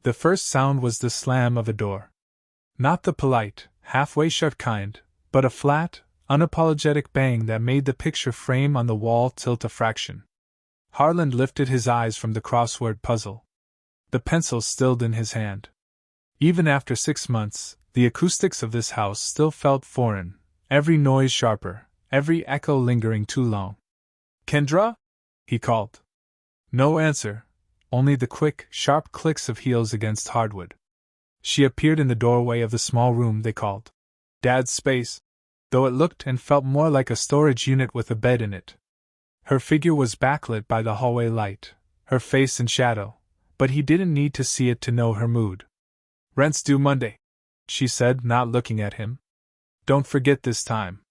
The first sound was the slam of a door. Not the polite, halfway shut kind, but a flat, unapologetic bang that made the picture frame on the wall tilt a fraction. Harland lifted his eyes from the crossword puzzle. The pencil stilled in his hand. Even after 6 months, the acoustics of this house still felt foreign, every noise sharper, every echo lingering too long. "Kendra?" he called. No answer, only the quick, sharp clicks of heels against hardwood. She appeared in the doorway of the small room they called Dad's space, though it looked and felt more like a storage unit with a bed in it. Her figure was backlit by the hallway light, her face in shadow, but he didn't need to see it to know her mood. "Rent's due Monday," she said, not looking at him. "Don't forget this time."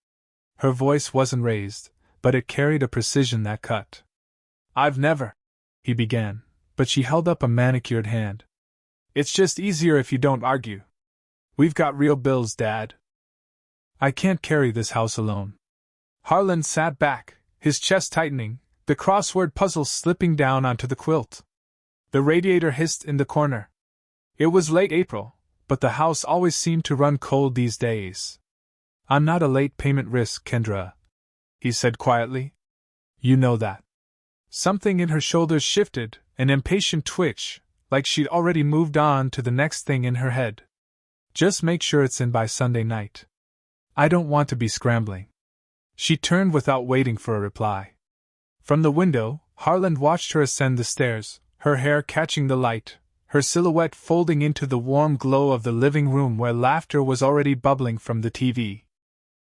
Her voice wasn't raised, but it carried a precision that cut. "I've never," he began, but she held up a manicured hand. "It's just easier if you don't argue. We've got real bills, Dad." "I can't carry this house alone." Harland sat back, his chest tightening, the crossword puzzle slipping down onto the quilt. The radiator hissed in the corner. It was late April, but the house always seemed to run cold these days. "I'm not a late payment risk, Kendra," he said quietly. "You know that." Something in her shoulders shifted, an impatient twitch, like she'd already moved on to the next thing in her head. "Just make sure it's in by Sunday night. I don't want to be scrambling." She turned without waiting for a reply. From the window, Harland watched her ascend the stairs, her hair catching the light, her silhouette folding into the warm glow of the living room where laughter was already bubbling from the TV.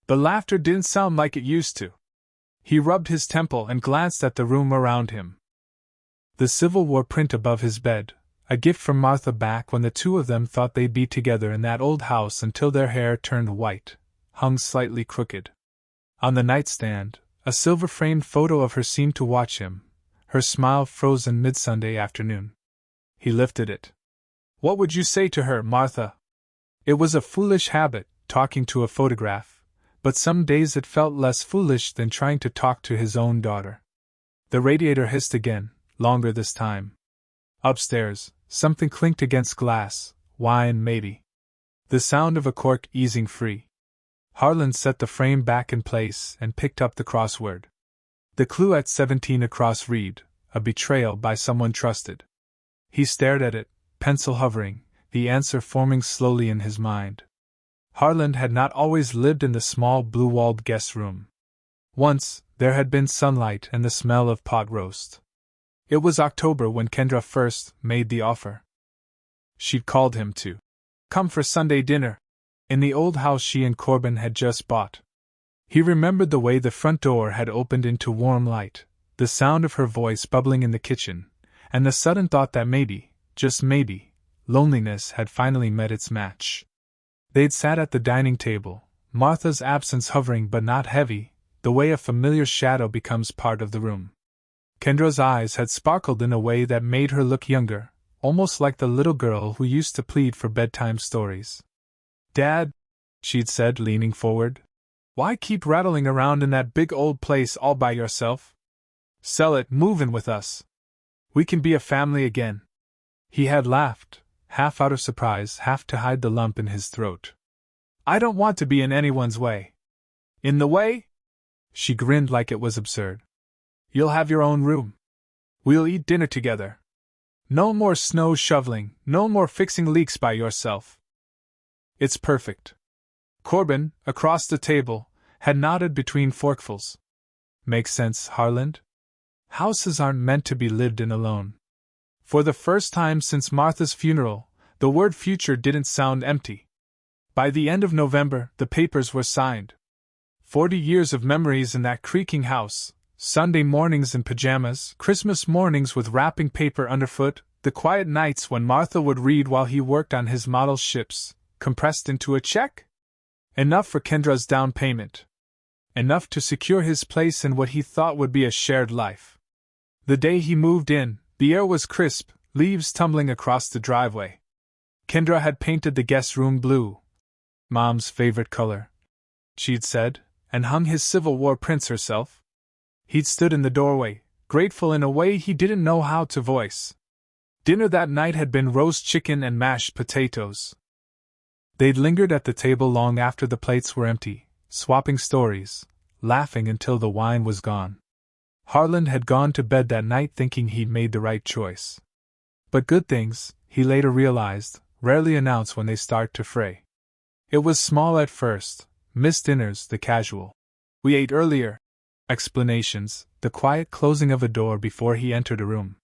The laughter didn't sound like it used to. He rubbed his temple and glanced at the room around him. The Civil War print above his bed, a gift from Martha back when the two of them thought they'd be together in that old house until their hair turned white, hung slightly crooked. On the nightstand, a silver-framed photo of her seemed to watch him, her smile frozen mid-Sunday afternoon. He lifted it. "What would you say to her, Martha?" It was a foolish habit, talking to a photograph, but some days it felt less foolish than trying to talk to his own daughter. The radiator hissed again, longer this time. Upstairs, something clinked against glass, wine maybe. The sound of a cork easing free. Harland set the frame back in place and picked up the crossword. The clue at 17 across read, "A betrayal by someone trusted." He stared at it, pencil hovering, the answer forming slowly in his mind. Harland had not always lived in the small blue-walled guest room. Once, there had been sunlight and the smell of pot roast. It was October when Kendra first made the offer. She'd called him to come for Sunday dinner, in the old house she and Corbin had just bought. He remembered the way the front door had opened into warm light, the sound of her voice bubbling in the kitchen, and the sudden thought that maybe, just maybe, loneliness had finally met its match. They'd sat at the dining table, Martha's absence hovering but not heavy, the way a familiar shadow becomes part of the room. Kendra's eyes had sparkled in a way that made her look younger, almost like the little girl who used to plead for bedtime stories. "Dad," she'd said, leaning forward, "why keep rattling around in that big old place all by yourself? Sell it, move in with us. We can be a family again." He had laughed, half out of surprise, half to hide the lump in his throat. "I don't want to be in anyone's way." "In the way?" She grinned like it was absurd. "You'll have your own room. We'll eat dinner together. No more snow shoveling, no more fixing leaks by yourself." "It's perfect." Corbin, across the table, had nodded between forkfuls. "Makes sense, Harland? Houses aren't meant to be lived in alone." For the first time since Martha's funeral, the word future didn't sound empty. By the end of November, the papers were signed. 40 years of memories in that creaking house, Sunday mornings in pajamas, Christmas mornings with wrapping paper underfoot, the quiet nights when Martha would read while he worked on his model ships, compressed into a check? Enough for Kendra's down payment. Enough to secure his place in what he thought would be a shared life. The day he moved in, the air was crisp, leaves tumbling across the driveway. Kendra had painted the guest room blue, Mom's favorite color, she'd said, and hung his Civil War prints herself. He'd stood in the doorway, grateful in a way he didn't know how to voice. Dinner that night had been roast chicken and mashed potatoes. They'd lingered at the table long after the plates were empty, swapping stories, laughing until the wine was gone. Harland had gone to bed that night thinking he'd made the right choice. But good things, he later realized, rarely announce when they start to fray. It was small at first, missed dinners, the casual "we ate earlier" explanations, the quiet closing of a door before he entered a room.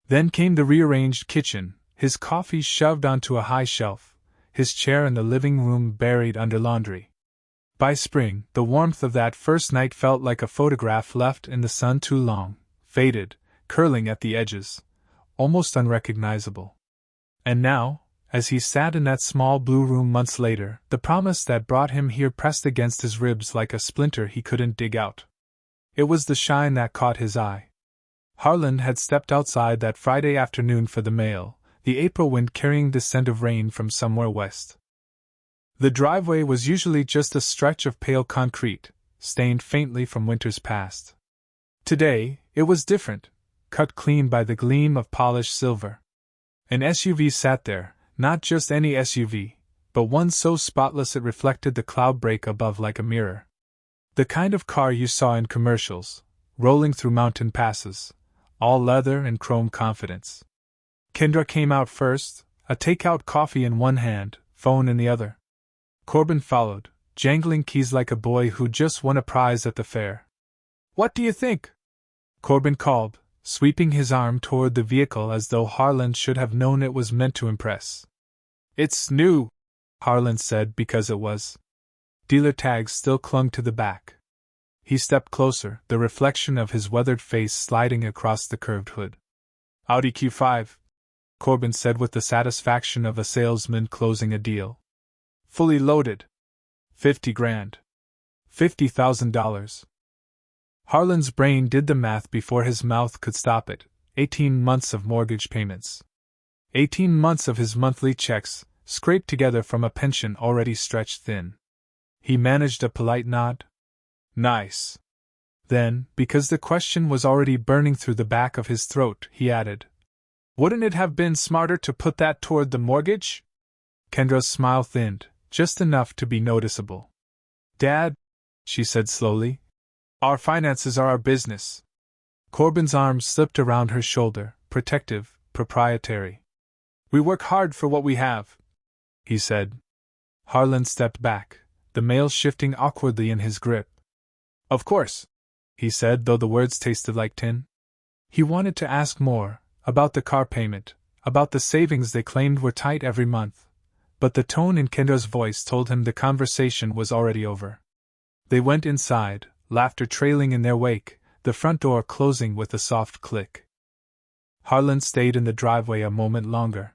Then came the rearranged kitchen, his coffee shoved onto a high shelf, his chair in the living room buried under laundry. By spring, the warmth of that first night felt like a photograph left in the sun too long, faded, curling at the edges, almost unrecognizable. And now, as he sat in that small blue room months later, the promise that brought him here pressed against his ribs like a splinter he couldn't dig out. It was the shine that caught his eye. Harland had stepped outside that Friday afternoon for the mail, the April wind carrying the scent of rain from somewhere west. The driveway was usually just a stretch of pale concrete, stained faintly from winters past. Today, it was different, cut clean by the gleam of polished silver. An SUV sat there, not just any SUV, but one so spotless it reflected the cloud break above like a mirror. The kind of car you saw in commercials, rolling through mountain passes, all leather and chrome confidence. Kendra came out first, a takeout coffee in one hand, phone in the other. Corbin followed, jangling keys like a boy who just won a prize at the fair. "What do you think?" Corbin called, sweeping his arm toward the vehicle as though Harland should have known it was meant to impress. "It's new," Harland said because it was. Dealer tags still clung to the back. He stepped closer, the reflection of his weathered face sliding across the curved hood. "Audi Q5, Corbin said with the satisfaction of a salesman closing a deal. "Fully loaded. 50 grand. $50,000. Harland's brain did the math before his mouth could stop it. 18 months of mortgage payments. 18 months of his monthly checks, scraped together from a pension already stretched thin. He managed a polite nod. "Nice." Then, because the question was already burning through the back of his throat, he added, "Wouldn't it have been smarter to put that toward the mortgage?" Kendra's smile thinned, just enough to be noticeable. "Dad," she said slowly, "our finances are our business." Corbin's arm slipped around her shoulder, protective, proprietary. "We work hard for what we have," he said. Harland stepped back, the mail shifting awkwardly in his grip. "Of course," he said, though the words tasted like tin. He wanted to ask more, about the car payment, about the savings they claimed were tight every month, but the tone in Kendra's voice told him the conversation was already over. They went inside, laughter trailing in their wake, the front door closing with a soft click. Harland stayed in the driveway a moment longer.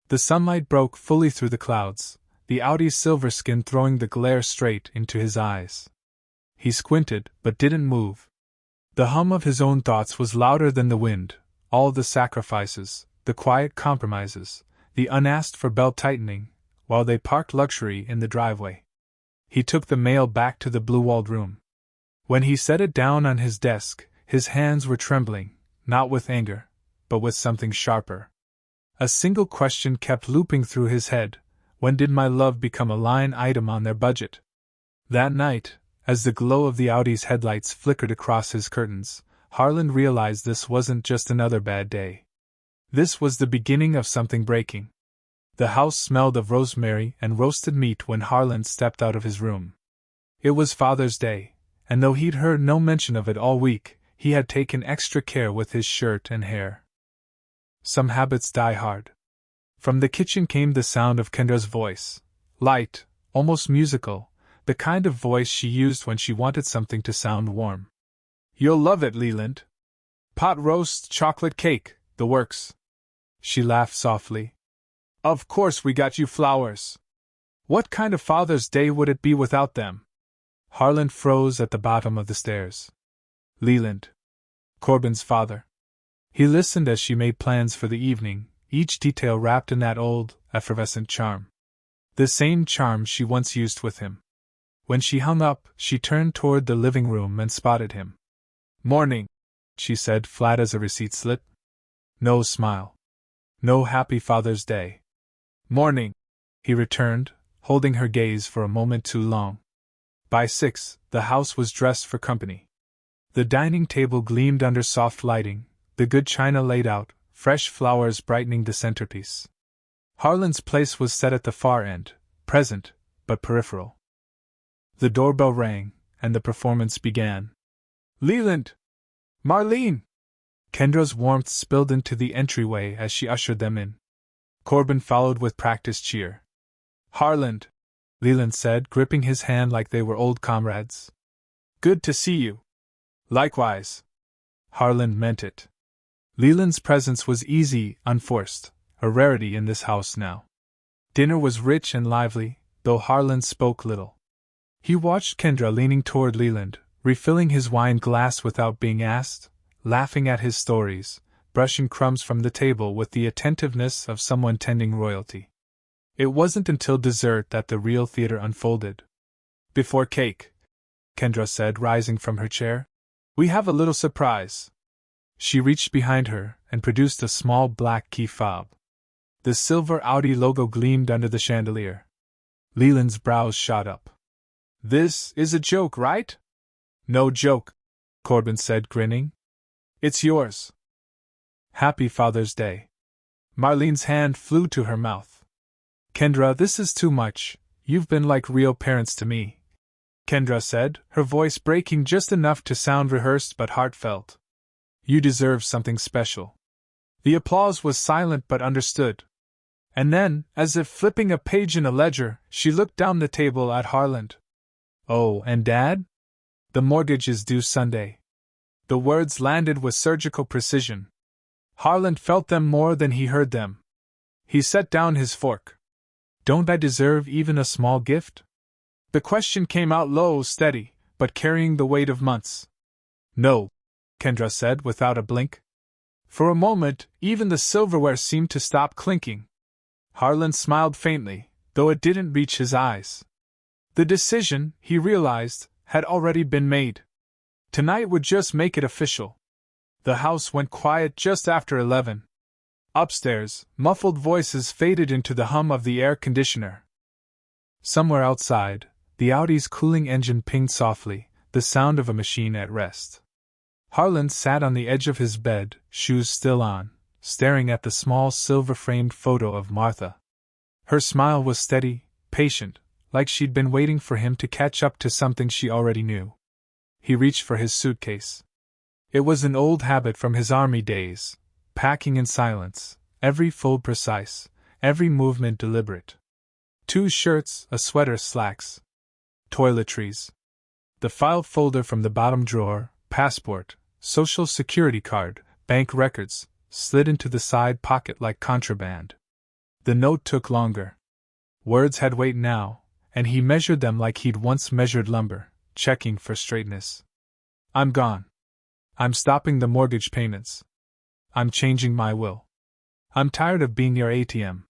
The sunlight broke fully through the clouds, the Audi's silver skin throwing the glare straight into his eyes. He squinted, but didn't move. The hum of his own thoughts was louder than the wind, all the sacrifices, the quiet compromises, the unasked-for belt-tightening, while they parked luxury in the driveway. He took the mail back to the blue-walled room. When he set it down on his desk, his hands were trembling, not with anger, but with something sharper. A single question kept looping through his head: when did my love become a line item on their budget? That night, as the glow of the Audi's headlights flickered across his curtains, Harland realized this wasn't just another bad day. This was the beginning of something breaking. The house smelled of rosemary and roasted meat when Harland stepped out of his room. It was Father's Day, and though he'd heard no mention of it all week, he had taken extra care with his shirt and hair. Some habits die hard. From the kitchen came the sound of Kendra's voice, light, almost musical, the kind of voice she used when she wanted something to sound warm. "You'll love it, Leland. Pot roast, chocolate cake, the works." She laughed softly. "Of course we got you flowers. What kind of Father's Day would it be without them?" Harland froze at the bottom of the stairs. Leland. Corbin's father. He listened as she made plans for the evening, each detail wrapped in that old, effervescent charm. The same charm she once used with him. When she hung up, she turned toward the living room and spotted him. "Morning," she said, flat as a receipt slip. No smile. No happy Father's Day. Morning, he returned, holding her gaze for a moment too long. By 6, the house was dressed for company. The dining table gleamed under soft lighting, the good china laid out, fresh flowers brightening the centerpiece. Harland's place was set at the far end, present, but peripheral. The doorbell rang, and the performance began. Leland! Marlene! Kendra's warmth spilled into the entryway as she ushered them in. Corbin followed with practiced cheer. Harland! Leland said, gripping his hand like they were old comrades. Good to see you. Likewise. Harland meant it. Leland's presence was easy, unforced, a rarity in this house now. Dinner was rich and lively, though Harland spoke little. He watched Kendra leaning toward Leland, refilling his wine glass without being asked, laughing at his stories, brushing crumbs from the table with the attentiveness of someone tending royalty. It wasn't until dessert that the real theater unfolded. Before cake, Kendra said, rising from her chair, we have a little surprise. She reached behind her and produced a small black key fob. The silver Audi logo gleamed under the chandelier. Leland's brows shot up. This is a joke, right? No joke, Corbin said, grinning. It's yours. Happy Father's Day. Marlene's hand flew to her mouth. Kendra, this is too much. You've been like real parents to me, Kendra said, her voice breaking just enough to sound rehearsed but heartfelt. You deserve something special. The applause was silent but understood. And then, as if flipping a page in a ledger, she looked down the table at Harland. Oh, and Dad? The mortgage is due Sunday. The words landed with surgical precision. Harland felt them more than he heard them. He set down his fork. Don't I deserve even a small gift? The question came out low, steady, but carrying the weight of months. No, Kendra said without a blink. For a moment, even the silverware seemed to stop clinking. Harland smiled faintly, though it didn't reach his eyes. The decision, he realized, had already been made. Tonight would just make it official. The house went quiet just after 11. Upstairs, muffled voices faded into the hum of the air conditioner. Somewhere outside, the Audi's cooling engine pinged softly, the sound of a machine at rest. Harland sat on the edge of his bed, shoes still on, staring at the small silver-framed photo of Martha. Her smile was steady, patient, like she'd been waiting for him to catch up to something she already knew. He reached for his suitcase. It was an old habit from his army days, packing in silence, every fold precise, every movement deliberate. 2 shirts, a sweater, slacks. Toiletries. The file folder from the bottom drawer, passport, social security card, bank records, slid into the side pocket like contraband. The note took longer. Words had weight now, and he measured them like he'd once measured lumber, checking for straightness. I'm gone. I'm stopping the mortgage payments. I'm changing my will. I'm tired of being your ATM.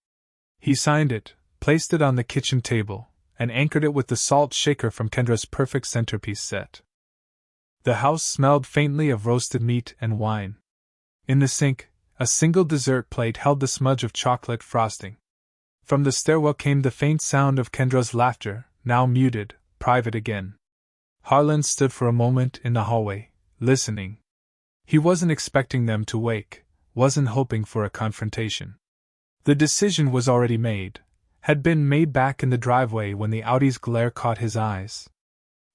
He signed it, placed it on the kitchen table, and anchored it with the salt shaker from Kendra's perfect centerpiece set. The house smelled faintly of roasted meat and wine. In the sink, a single dessert plate held the smudge of chocolate frosting. From the stairwell came the faint sound of Kendra's laughter, now muted, private again. Harland stood for a moment in the hallway, listening. He wasn't expecting them to wake, wasn't hoping for a confrontation. The decision was already made, had been made back in the driveway when the Audi's glare caught his eyes.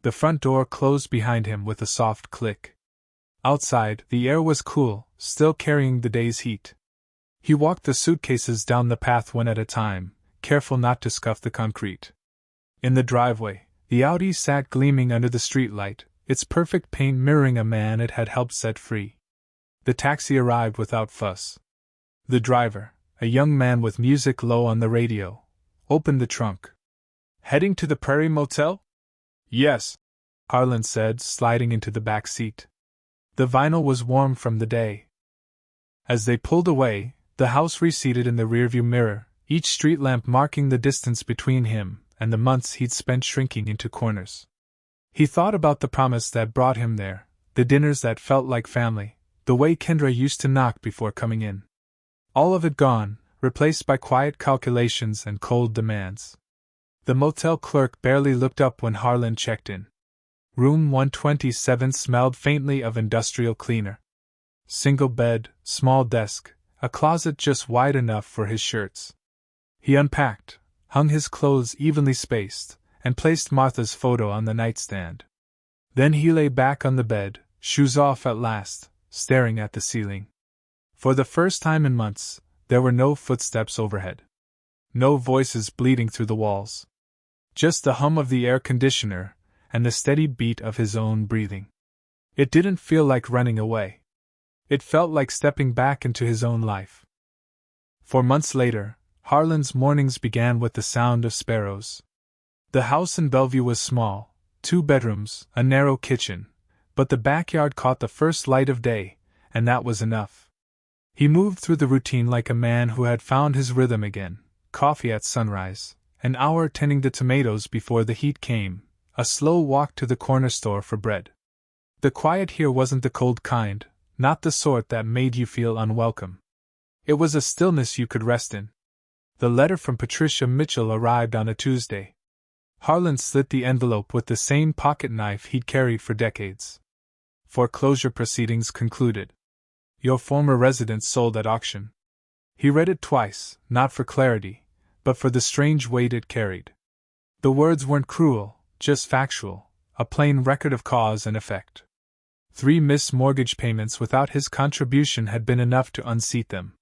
The front door closed behind him with a soft click. Outside, the air was cool, still carrying the day's heat. He walked the suitcases down the path one at a time, careful not to scuff the concrete. In the driveway, the Audi sat gleaming under the streetlight, its perfect paint mirroring a man it had helped set free. The taxi arrived without fuss. The driver, a young man with music low on the radio, opened the trunk. Heading to the Prairie Motel? Yes, Harland said, sliding into the back seat. The vinyl was warm from the day. As they pulled away, the house receded in the rearview mirror, each street lamp marking the distance between him and the months he'd spent shrinking into corners. He thought about the promise that brought him there, the dinners that felt like family, the way Kendra used to knock before coming in. All of it gone, replaced by quiet calculations and cold demands. The motel clerk barely looked up when Harland checked in. Room 127 smelled faintly of industrial cleaner. Single bed, small desk, a closet just wide enough for his shirts. He unpacked, hung his clothes evenly spaced, and placed Martha's photo on the nightstand. Then he lay back on the bed, shoes off at last, staring at the ceiling. For the first time in months, there were no footsteps overhead. No voices bleeding through the walls. Just the hum of the air conditioner, and the steady beat of his own breathing. It didn't feel like running away. It felt like stepping back into his own life. For months later, Harland's mornings began with the sound of sparrows. The house in Bellevue was small, 2 bedrooms, a narrow kitchen, but the backyard caught the first light of day, and that was enough. He moved through the routine like a man who had found his rhythm again: coffee at sunrise, an hour tending the tomatoes before the heat came, a slow walk to the corner store for bread. The quiet here wasn't the cold kind, not the sort that made you feel unwelcome. It was a stillness you could rest in. The letter from Patricia Mitchell arrived on a Tuesday. Harland slit the envelope with the same pocket knife he'd carried for decades. Foreclosure proceedings concluded. Your former residence sold at auction. He read it twice, not for clarity, but for the strange weight it carried. The words weren't cruel, just factual, a plain record of cause and effect. 3 missed mortgage payments without his contribution had been enough to unseat them.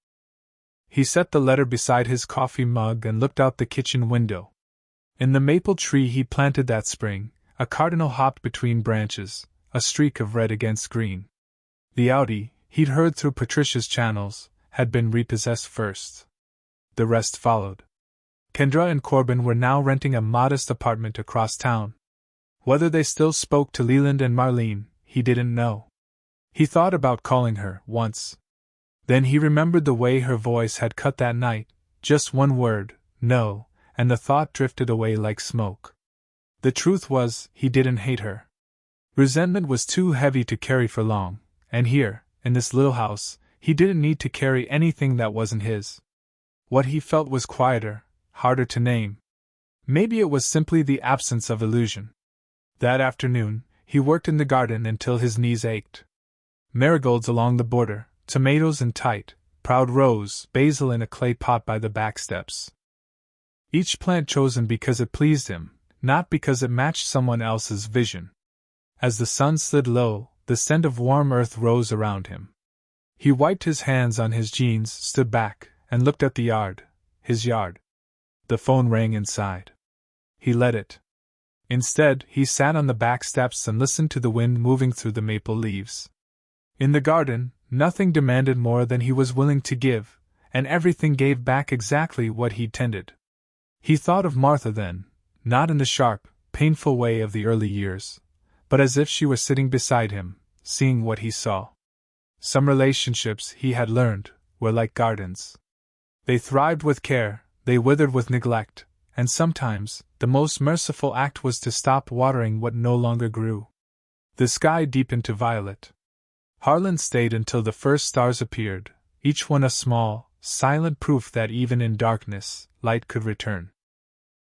He set the letter beside his coffee mug and looked out the kitchen window. In the maple tree he'd planted that spring, a cardinal hopped between branches, a streak of red against green. The Audi, he'd heard through Patricia's channels, had been repossessed first. The rest followed. Kendra and Corbin were now renting a modest apartment across town. Whether they still spoke to Leland and Marlene, he didn't know. He thought about calling her, once. Then he remembered the way her voice had cut that night, just one word, no, and the thought drifted away like smoke. The truth was, he didn't hate her. Resentment was too heavy to carry for long, and here, in this little house, he didn't need to carry anything that wasn't his. What he felt was quieter, harder to name. Maybe it was simply the absence of illusion. That afternoon, he worked in the garden until his knees ached. Marigolds along the border, tomatoes in tight, proud rows, basil in a clay pot by the back steps. Each plant chosen because it pleased him, not because it matched someone else's vision. As the sun slid low, the scent of warm earth rose around him. He wiped his hands on his jeans, stood back, and looked at the yard, his yard. The phone rang inside. He let it. Instead, he sat on the back steps and listened to the wind moving through the maple leaves. In the garden, nothing demanded more than he was willing to give, and everything gave back exactly what he'd tended. He thought of Martha then, not in the sharp, painful way of the early years, but as if she were sitting beside him, seeing what he saw. Some relationships, he had learned, were like gardens. They thrived with care, they withered with neglect, and sometimes, the most merciful act was to stop watering what no longer grew. The sky deepened to violet. Harland stayed until the first stars appeared, each one a small, silent proof that even in darkness, light could return.